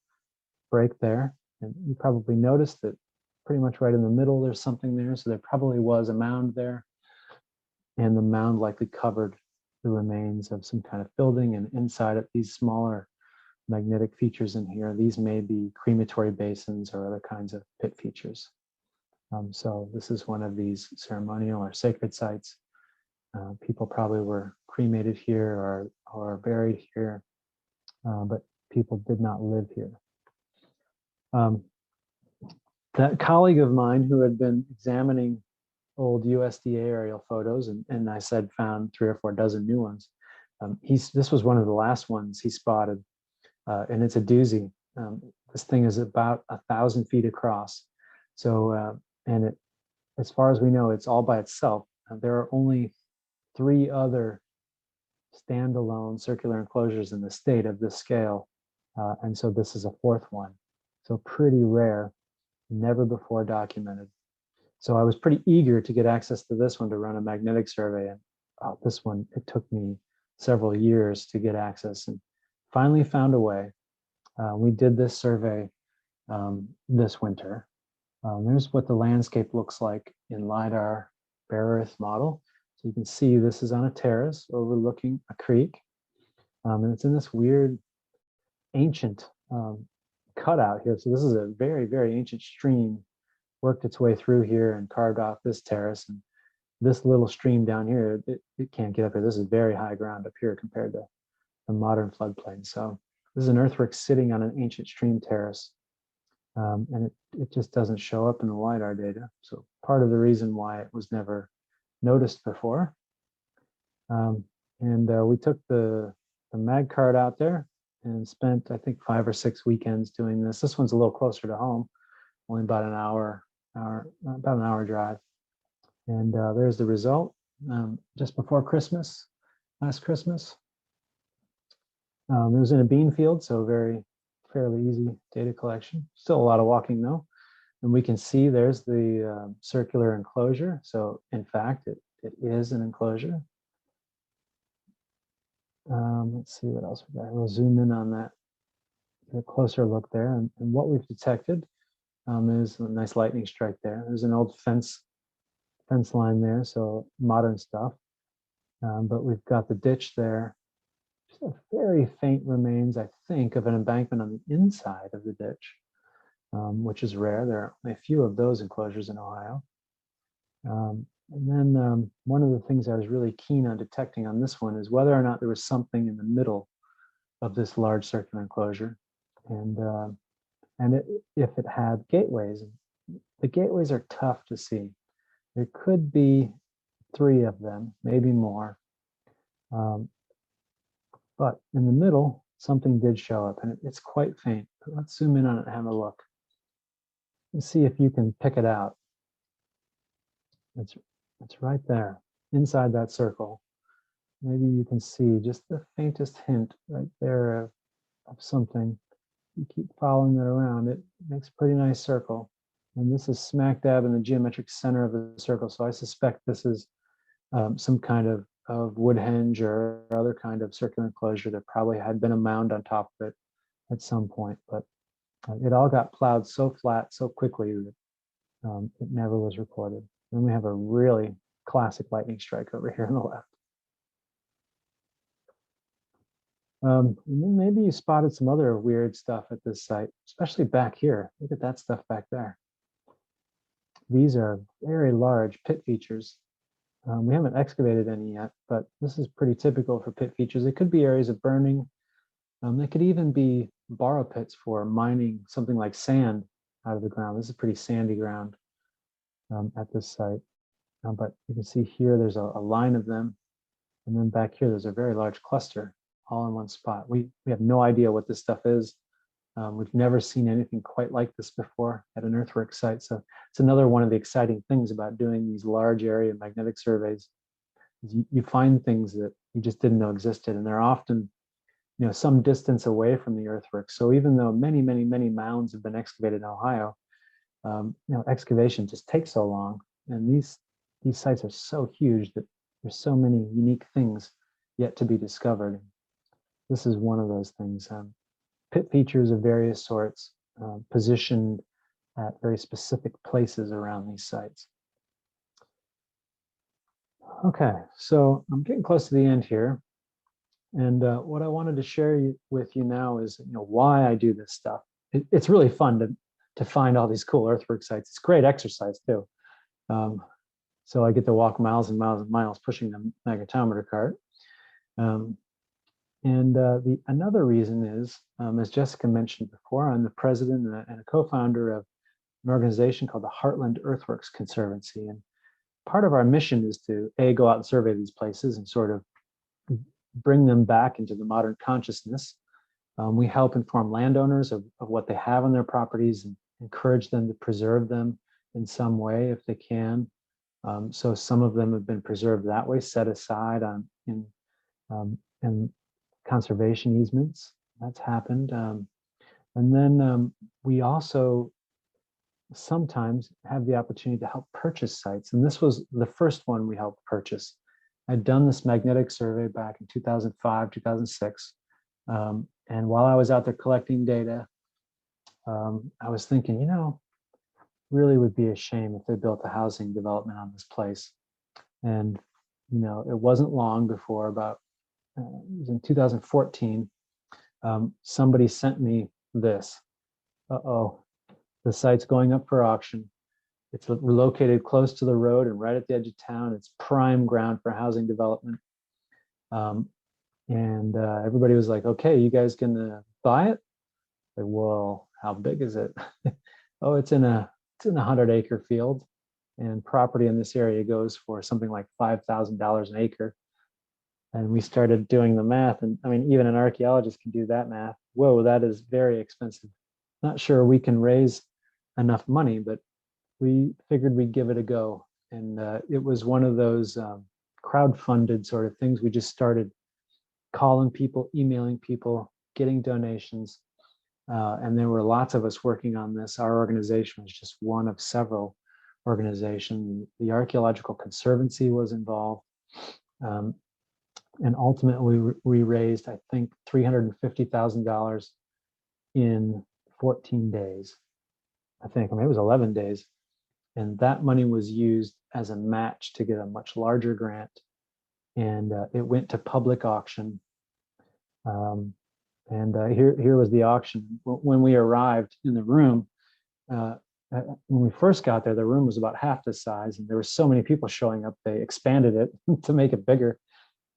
break there. And you probably noticed that pretty much right in the middle, there's something there. So there probably was a mound there. And the mound likely covered the remains of some kind of building. And inside it, these smaller magnetic features in here, these may be crematory basins or other kinds of pit features. So this is one of these ceremonial or sacred sites. People probably were cremated here or buried here. But people did not live here. That colleague of mine who had been examining old USDA aerial photos, and I said found 3 or 4 dozen new ones. This was one of the last ones he spotted, and it's a doozy. This thing is about 1,000 feet across. So, and it, as far as we know, it's all by itself. There are only 3 other standalone circular enclosures in the state of this scale. And so this is a 4th one. So pretty rare, never before documented. So I was pretty eager to get access to this one to run a magnetic survey. And this one, it took me several years to get access and finally found a way. We did this survey this winter. There's what the landscape looks like in LiDAR bare earth model. So you can see this is on a terrace overlooking a creek. And it's in this weird ancient cutout here. So this is a very, very ancient stream, worked its way through here and carved off this terrace. And this little stream down here, it can't get up here. This is very high ground up here compared to the modern floodplain. So this is an earthwork sitting on an ancient stream terrace. And it just doesn't show up in the LiDAR data. So part of the reason why it was never noticed before. We took the mag card out there and spent, I think, 5 or 6 weekends doing this. This one's a little closer to home, only about an hour drive. And there's the result just before Christmas, last Christmas. It was in a bean field, so fairly easy data collection. Still a lot of walking though. And we can see there's the circular enclosure. So in fact, it is an enclosure. Let's see what else we got. We'll zoom in on that, get a closer look there. And what we've detected is a nice lightning strike there. There's an old fence line there, so modern stuff. But we've got the ditch there. Just a very faint remains, I think, of an embankment on the inside of the ditch, which is rare. There are only a few of those enclosures in Ohio. And then one of the things I was really keen on detecting on this one is whether or not there was something in the middle of this large circular enclosure, and if it had gateways. The gateways are tough to see. There could be 3 of them, maybe more. But in the middle, something did show up, and it's quite faint. But let's zoom in on it and have a look and see if you can pick it out. It's right there, inside that circle. Maybe you can see just the faintest hint right there of something. You keep following it around, it makes a pretty nice circle. And this is smack dab in the geometric center of the circle. So I suspect this is some kind of Woodhenge or other kind of circular enclosure. There probably had been a mound on top of it at some point, but it all got plowed so flat so quickly that it never was recorded. Then we have a really classic lightning strike over here on the left. And then maybe you spotted some other weird stuff at this site, especially back here. Look at that stuff back there. These are very large pit features. We haven't excavated any yet, but this is pretty typical for pit features. It could be areas of burning. They could even be borrow pits for mining something like sand out of the ground. This is pretty sandy ground at this site. But you can see here there's a line of them. And then back here, there's a very large cluster all in one spot. We have no idea what this stuff is. We've never seen anything quite like this before at an earthwork site. So it's another one of the exciting things about doing these large area magnetic surveys. Is you find things that you just didn't know existed, and they're often, some distance away from the earthwork. So even though many, many, many mounds have been excavated in Ohio, excavation just takes so long, and these sites are so huge that there's so many unique things yet to be discovered. This is one of those things. Pit features of various sorts positioned at very specific places around these sites. Okay, so I'm getting close to the end here. And what I wanted to share with you now is why I do this stuff. It's really fun to find all these cool earthwork sites. It's great exercise too. So I get to walk miles and miles and miles pushing the magnetometer cart. Another reason is, as Jessica mentioned before, I'm the president and a co-founder of an organization called the Heartland Earthworks Conservancy. And part of our mission is to, go out and survey these places and sort of bring them back into the modern consciousness. We help inform landowners of what they have on their properties and encourage them to preserve them in some way if they can. So some of them have been preserved that way, set aside in conservation easements. That's happened. And then we also sometimes have the opportunity to help purchase sites. And this was the first one we helped purchase. I'd done this magnetic survey back in 2005, 2006. And while I was out there collecting data, I was thinking, really would be a shame if they built a housing development on this place. And, it wasn't long before it was in 2014, somebody sent me this. The site's going up for auction. It's located close to the road and right at the edge of town. It's prime ground for housing development. Everybody was like, okay, you guys gonna buy it? Like, well, how big is it? Oh, it's in a 100-acre field, and property in this area goes for something like $5,000 an acre. And we started doing the math, and I mean, even an archaeologist can do that math. Whoa, that is very expensive. Not sure we can raise enough money, but we figured we'd give it a go. And it was one of those crowdfunded sort of things. We just started calling people, emailing people, getting donations. And there were lots of us working on this. Our organization was just one of several organizations. The Archaeological Conservancy was involved. And ultimately, we raised, I think, $350,000 in 14 days. I think, it was 11 days. And that money was used as a match to get a much larger grant. And it went to public auction. Here was the auction. When we arrived in the room, when we first got there, the room was about half the size, and there were so many people showing up, they expanded it to make it bigger.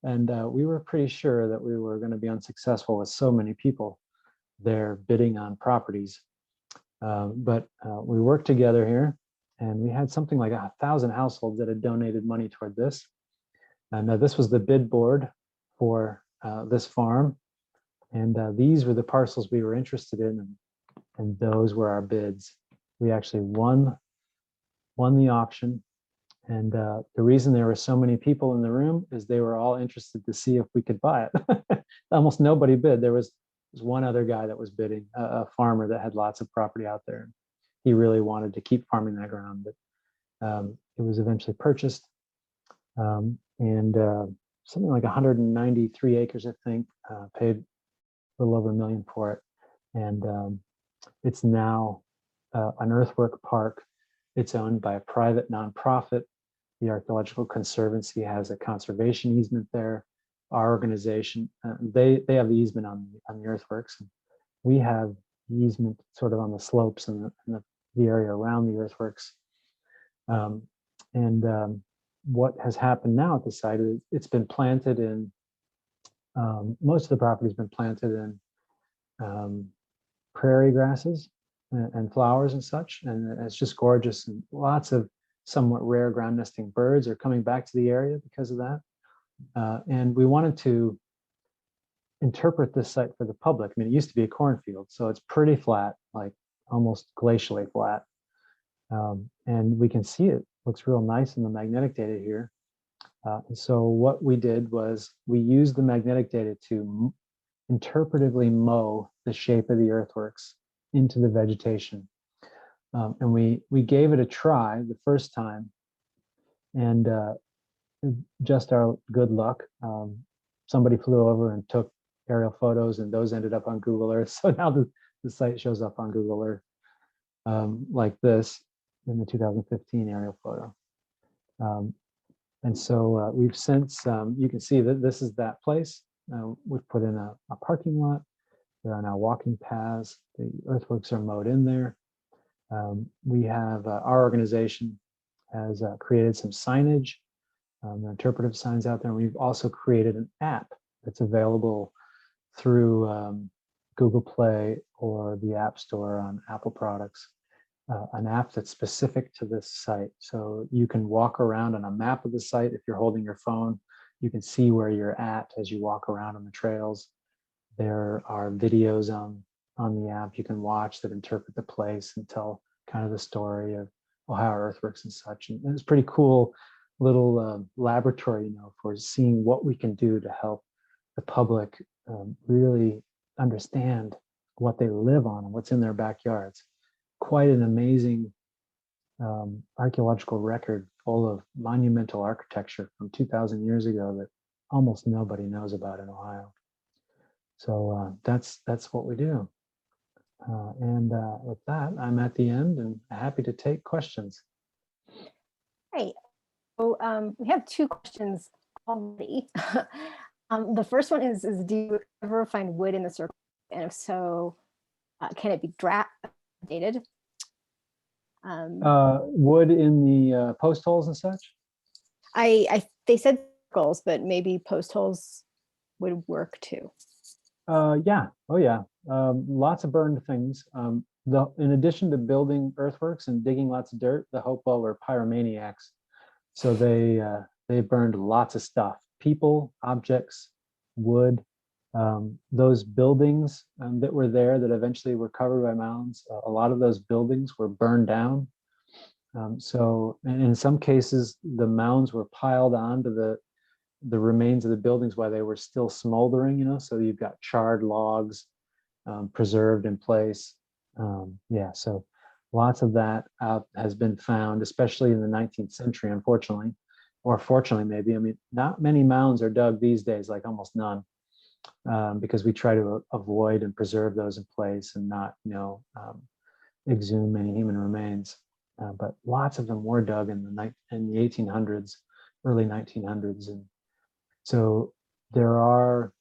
And we were pretty sure that we were going to be unsuccessful with so many people there bidding on properties. But we worked together here, and we had something like 1,000 households that had donated money toward this. And this was the bid board for this farm. And these were the parcels we were interested in, and those were our bids. We actually won the auction. And the reason there were so many people in the room is they were all interested to see if we could buy it. Almost nobody bid. There was one other guy that was bidding, a farmer that had lots of property out there. He really wanted to keep farming that ground, but it was eventually purchased. And something like 193 acres, I think, paid a little over $1 million for it. And it's now an earthwork park. It's owned by a private nonprofit. The Archaeological Conservancy has a conservation easement there. Our organization, they have the easement on the earthworks. We have the easement sort of on the slopes and the area around the earthworks. What has happened now at the site is it's been planted in, most of the property has been planted in prairie grasses and flowers and such. And it's just gorgeous, and lots of somewhat rare ground nesting birds are coming back to the area because of that. And we wanted to interpret this site for the public. I mean, it used to be a cornfield, so it's pretty flat, like almost glacially flat. And we can see it looks real nice in the magnetic data here. And so what we did was we used the magnetic data to interpretively mow the shape of the earthworks into the vegetation. And we gave it a try the first time, and just our good luck, somebody flew over and took aerial photos, and those ended up on Google Earth. So now the site shows up on Google Earth like this in the 2015 aerial photo. And so we've since, you can see that this is that place. We've put in a parking lot. There are now walking paths. The earthworks are mowed in there. We have, our organization has created some signage, interpretive signs out there. And we've also created an app that's available through Google Play or the App Store on Apple products, an app that's specific to this site. So you can walk around on a map of the site. If you're holding your phone, you can see where you're at as you walk around on the trails. There are videos on the app you can watch that interpret the place and tell kind of the story of Ohio earthworks and such. And it's pretty cool little laboratory, for seeing what we can do to help the public really understand what they live on and what's in their backyards. Quite an amazing archaeological record full of monumental architecture from 2,000 years ago that almost nobody knows about in Ohio. So that's what we do. And with that, I'm at the end and happy to take questions. Hey, so we have two questions already. The first one is do you ever find wood in the circle? And if so, can it be dated? Wood in the post holes and such? They said circles, but maybe post holes would work too. Yeah. Oh, yeah. Lots of burned things. In addition to building earthworks and digging lots of dirt, the Hopewell were pyromaniacs. So they burned lots of stuff: people, objects, wood. Those buildings that were there that eventually were covered by mounds, a lot of those buildings were burned down. So in some cases, the mounds were piled onto the remains of the buildings while they were still smoldering, so you've got charred logs preserved in place. Yeah, so lots of that has been found, especially in the 19th century, unfortunately, or fortunately, maybe. I mean, not many mounds are dug these days, like almost none, because we try to avoid and preserve those in place and not, exhume any human remains. But lots of them were dug in the 1800s, early 1900s. And so there are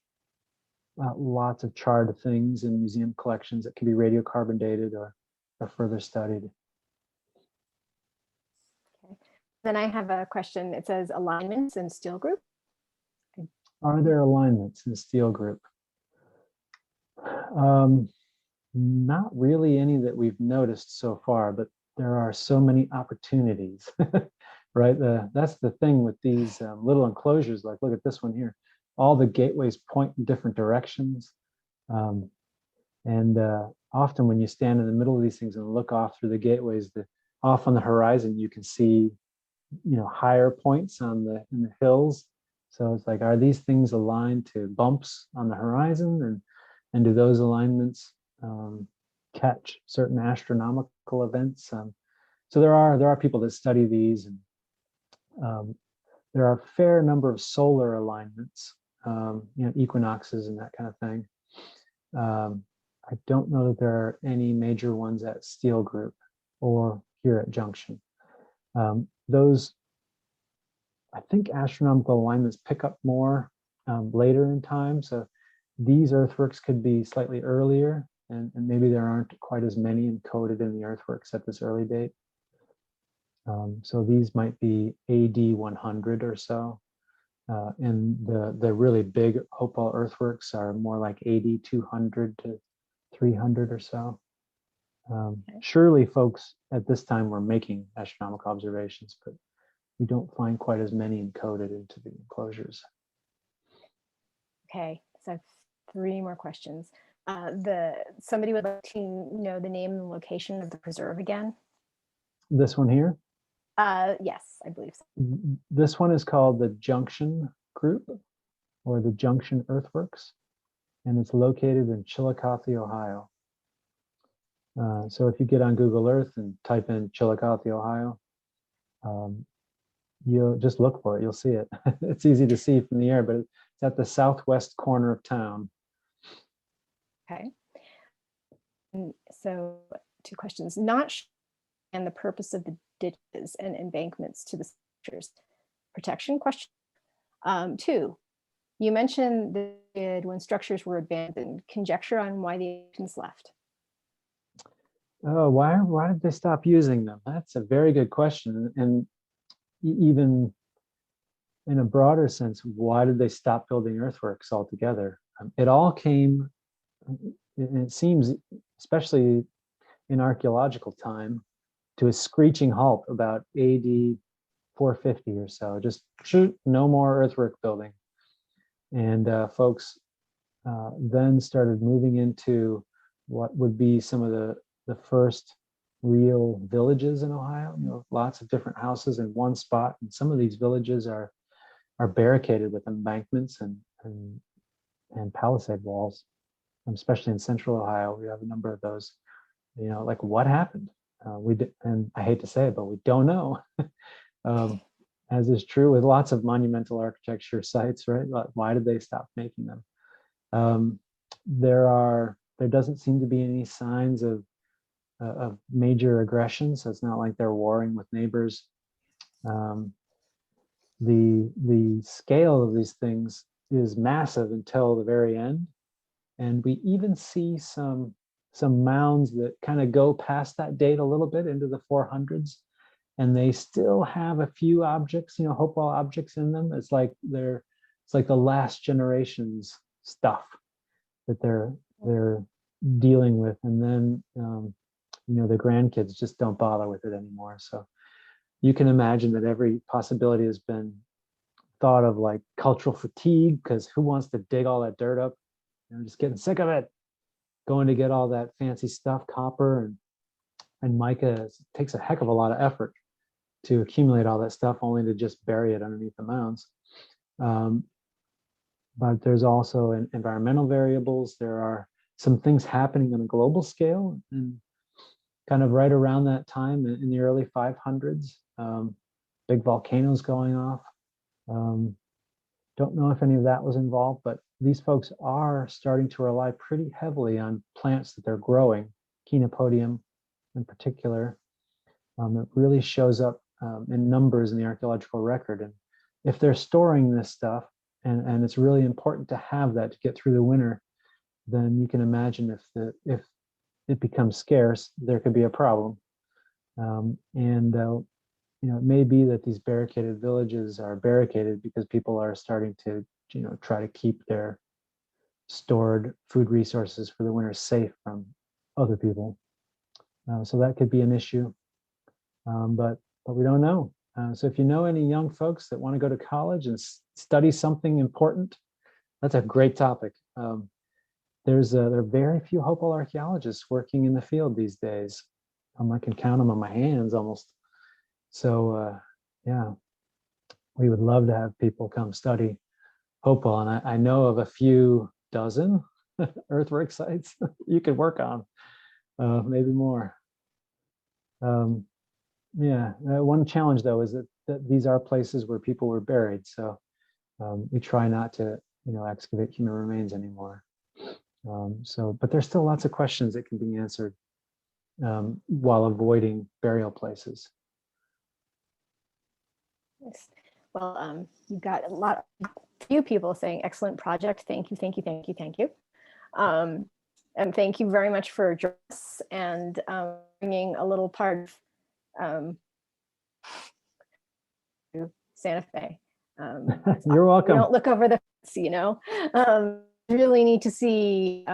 lots of charred things in museum collections that can be radiocarbon dated or further studied. Then I have a question. It says alignments in steel group. Are there alignments in steel group? Not really any that we've noticed so far, but there are so many opportunities, right? That's the thing with these little enclosures. Like, look at this one here. All the gateways point in different directions. And often when you stand in the middle of these things and look off through the gateways, off on the horizon, you can see, higher points in the hills. So it's like, are these things aligned to bumps on the horizon, and do those alignments catch certain astronomical events? So there are people that study these, and there are a fair number of solar alignments, equinoxes and that kind of thing. I don't know that there are any major ones at Steel Group or here at Junction. Those, I think astronomical alignments pick up more later in time. So these earthworks could be slightly earlier, and maybe there aren't quite as many encoded in the earthworks at this early date. So these might be AD 100 or so. And the really big Hopewell earthworks are more like AD 200 to 300 or so. Surely folks at this time were making astronomical observations, but we don't find quite as many encoded into the enclosures. Okay, so I have 3 more questions. Somebody would like to know the name and location of the preserve again. This one here? Yes, I believe so. This one is called the Junction Group, or the Junction Earthworks, and it's located in Chillicothe, Ohio. So if you get on Google Earth and type in Chillicothe, Ohio, you'll just look for it. You'll see it. It's easy to see from the air, but it's at the southwest corner of town. Okay. And so 2 questions. Not sure and the purpose of the ditches and embankments to the structures. Protection question. 2, you mentioned that when structures were abandoned, conjecture on why the ancients left. Oh, why did they stop using them? That's a very good question. And even in a broader sense, why did they stop building earthworks altogether? It all came, it seems, especially in archaeological time, to a screeching halt about AD 450 or so. Just shoot, no more earthwork building. And folks then started moving into what would be some of the first real villages in Ohio. Lots of different houses in one spot, and some of these villages are barricaded with embankments and palisade walls. Especially in central Ohio, we have a number of those. Like, what happened? And I hate to say it, but we don't know. As is true with lots of monumental architecture sites, right? Why did they stop making them? There doesn't seem to be any signs of major aggression, so it's not like they're warring with neighbors. The scale of these things is massive until the very end, and we even see some mounds that kind of go past that date a little bit into the 400s, and they still have a few objects, Hopewell objects in them. It's like the last generation's stuff that they're dealing with, and then the grandkids just don't bother with it anymore. So you can imagine that every possibility has been thought of, like cultural fatigue, because who wants to dig all that dirt up? Just getting sick of it. Going to get all that fancy stuff, copper and mica, takes a heck of a lot of effort to accumulate all that stuff, only to just bury it underneath the mounds. But there's also environmental variables. There are some things happening on a global scale, and kind of right around that time in the early 500s, big volcanoes going off. Don't know if any of that was involved, but these folks are starting to rely pretty heavily on plants that they're growing, Chenopodium in particular. It really shows up in numbers in the archaeological record. And if they're storing this stuff, and it's really important to have that to get through the winter, then you can imagine if it becomes scarce, there could be a problem. And it may be that these barricaded villages are barricaded because people are starting to, try to keep their stored food resources for the winter safe from other people. So that could be an issue, but we don't know. So if you know any young folks that want to go to college and study something important, that's a great topic. There are very few hopeful archaeologists working in the field these days. I can count them on my hands almost. So yeah, we would love to have people come study hopeful, and I know of a few dozen earthwork sites you could work on, maybe more. Yeah, one challenge though is that these are places where people were buried, so we try not to, excavate human remains anymore. But there's still lots of questions that can be answered while avoiding burial places. Yes. Well, you've got few people saying excellent project. Thank you, thank you, thank you, thank you. And thank you very much for joining us and bringing a little part of Santa Fe. You're welcome. Don't look over the fence, really need to see,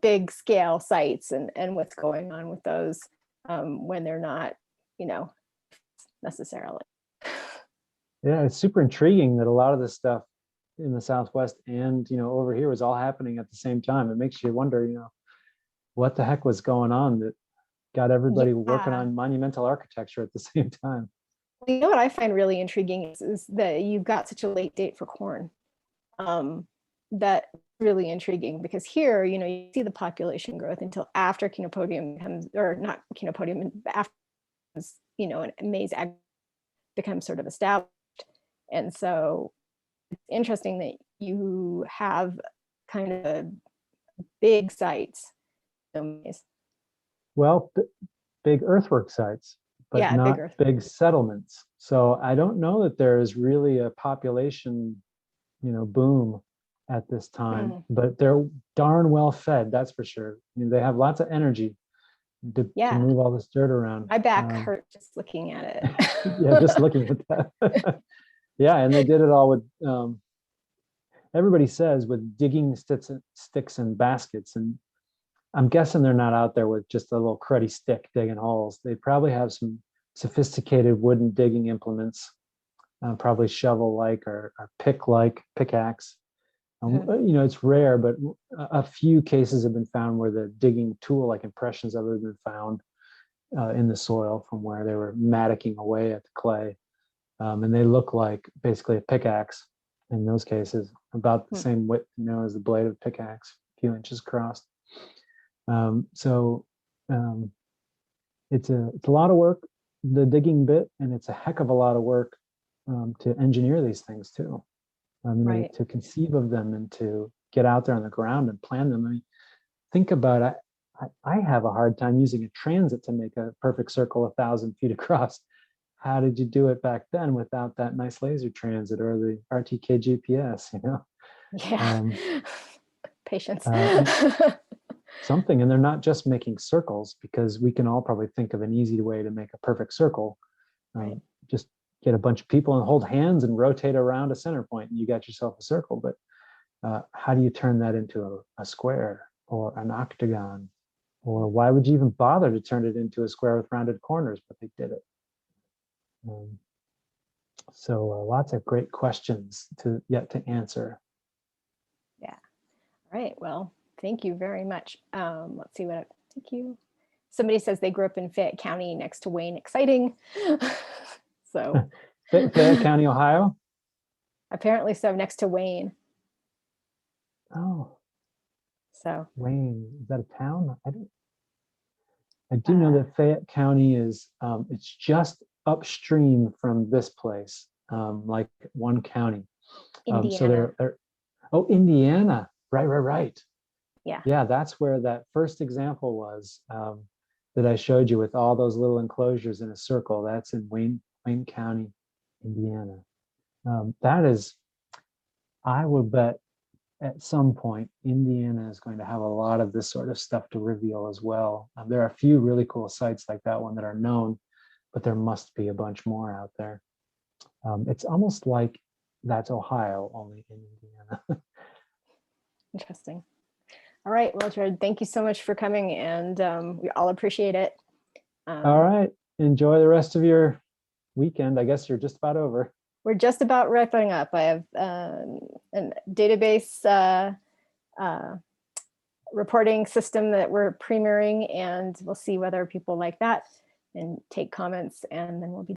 big scale sites and what's going on with those when they're not, necessarily. Yeah, it's super intriguing that a lot of this stuff in the Southwest and, over here was all happening at the same time. It makes you wonder, what the heck was going on that got everybody working on monumental architecture at the same time. You know what I find really intriguing is that you've got such a late date for corn. That's really intriguing because here, you see the population growth until after Chenopodium becomes, or not Chenopodium, after, an maize ag becomes sort of established. And so it's interesting that you have kind of big sites. Well, big earthwork sites, but Yeah, not big settlements. So I don't know that there is really a population, boom at this time, but they're darn well fed, that's for sure. I mean, they have lots of energy to move all this dirt around. My back hurt just looking at it. Yeah, just looking at that. Yeah, and they did it all with, everybody says, with digging sticks and baskets. And I'm guessing they're not out there with just a little cruddy stick digging holes. They probably have some sophisticated wooden digging implements, probably shovel-like or pickaxe. It's rare, but a few cases have been found where the digging tool, like impressions of it, have been found in the soil from where they were mattocking away at the clay. And they look like basically a pickaxe in those cases, about the same width, as the blade of a pickaxe, a few inches across. It's a lot of work, the digging bit, and it's a heck of a lot of work to engineer these things too. To conceive of them and to get out there on the ground and plan them. I mean, think about it. I have a hard time using a transit to make a perfect circle 1,000 feet across. How did you do it back then without that nice laser transit or the RTK GPS, Yeah. Patience. Something, and they're not just making circles, because we can all probably think of an easy way to make a perfect circle. Just get a bunch of people and hold hands and rotate around a center point and you got yourself a circle. But how do you turn that into a square or an octagon? Or why would you even bother to turn it into a square with rounded corners? But they did it. So lots of great questions yet to answer. Yeah. All right. Well, thank you very much. Let's see what. Thank you. Somebody says they grew up in Fayette County next to Wayne. Exciting. So. Fayette County, Ohio. Apparently so, next to Wayne. Oh. So. Wayne, is that a town? I do know that Fayette County is. It's just upstream from this place, like one county. Indiana. So they're Indiana. Right. Yeah, that's where that first example was that I showed you with all those little enclosures in a circle. That's in Wayne County, Indiana. That is, I would bet at some point, Indiana is going to have a lot of this sort of stuff to reveal as well. There are a few really cool sites like that one that are known. but there must be a bunch more out there. It's almost like that's Ohio, only in Indiana. Interesting. All right, well, Jarrod, thank you so much for coming, and we all appreciate it. All right, enjoy the rest of your weekend. I guess you're just about over. We're just about wrapping up. I have a database reporting system that we're premiering, and we'll see whether people like that and take comments, and then we'll be